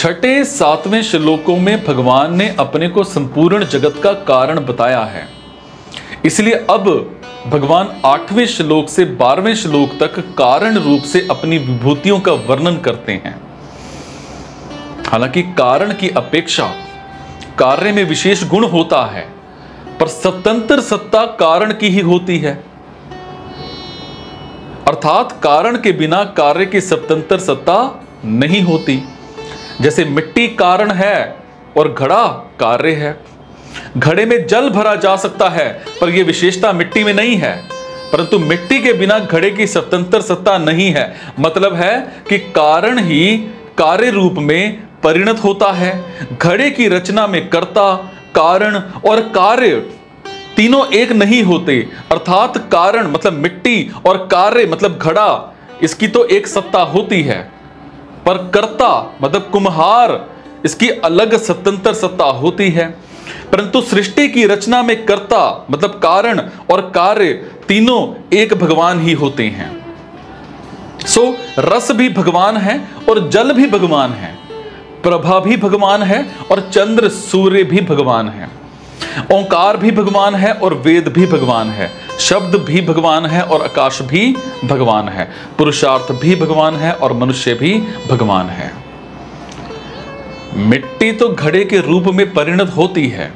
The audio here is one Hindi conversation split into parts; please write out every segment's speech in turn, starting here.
छठे सातवें श्लोकों में भगवान ने अपने को संपूर्ण जगत का कारण बताया है, इसलिए अब भगवान 8वें श्लोक से 12वें श्लोक तक कारण रूप से अपनी विभूतियों का वर्णन करते हैं। हालांकि कारण की अपेक्षा कार्य में विशेष गुण होता है, पर स्वतंत्र सत्ता कारण की ही होती है, अर्थात कारण के बिना कार्य की स्वतंत्र सत्ता नहीं होती। जैसे मिट्टी कारण है और घड़ा कार्य है। घड़े में जल भरा जा सकता है, पर यह विशेषता मिट्टी में नहीं है, परंतु मिट्टी के बिना घड़े की स्वतंत्र सत्ता नहीं है। मतलब है कि कारण ही कार्य रूप में परिणत होता है। घड़े की रचना में कर्ता, कारण और कार्य तीनों एक नहीं होते, अर्थात कारण मतलब मिट्टी और कार्य मतलब घड़ा, इसकी तो एक सत्ता होती है, पर कर्ता मतलब कुम्हार, इसकी अलग स्वतंत्र सत्ता होती है। परंतु सृष्टि की रचना में कर्ता मतलब कारण और कार्य तीनों एक भगवान ही होते हैं। रस भी भगवान है और जल भी भगवान है, प्रभा भी भगवान है और चंद्र सूर्य भी भगवान है, ओंकार भी भगवान है और वेद भी भगवान है, शब्द भी भगवान है और आकाश भी भगवान है, पुरुषार्थ भी भगवान है और मनुष्य भी भगवान है। मिट्टी तो घड़े के रूप में परिणत होती है,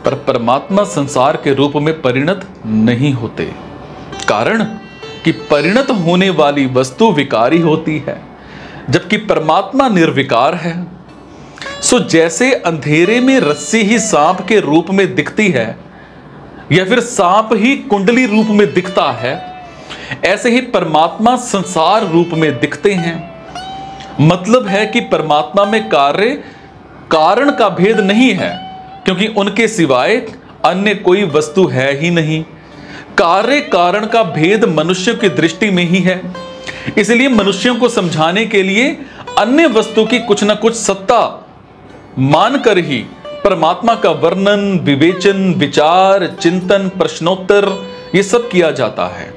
पर परमात्मा संसार के रूप में परिणत नहीं होते। कारण कि परिणत होने वाली वस्तु विकारी होती है, जबकि परमात्मा निर्विकार है। जैसे अंधेरे में रस्सी ही सांप के रूप में दिखती है, या फिर सांप ही कुंडली रूप में दिखता है, ऐसे ही परमात्मा संसार रूप में दिखते हैं। मतलब है कि परमात्मा में कार्य कारण का भेद नहीं है, क्योंकि उनके सिवाय अन्य कोई वस्तु है ही नहीं। कार्य कारण का भेद मनुष्य की दृष्टि में ही है, इसलिए मनुष्यों को समझाने के लिए अन्य वस्तु की कुछ न कुछ सत्ता मानकर ही परमात्मा का वर्णन, विवेचन, विचार, चिंतन, प्रश्नोत्तर ये सब किया जाता है।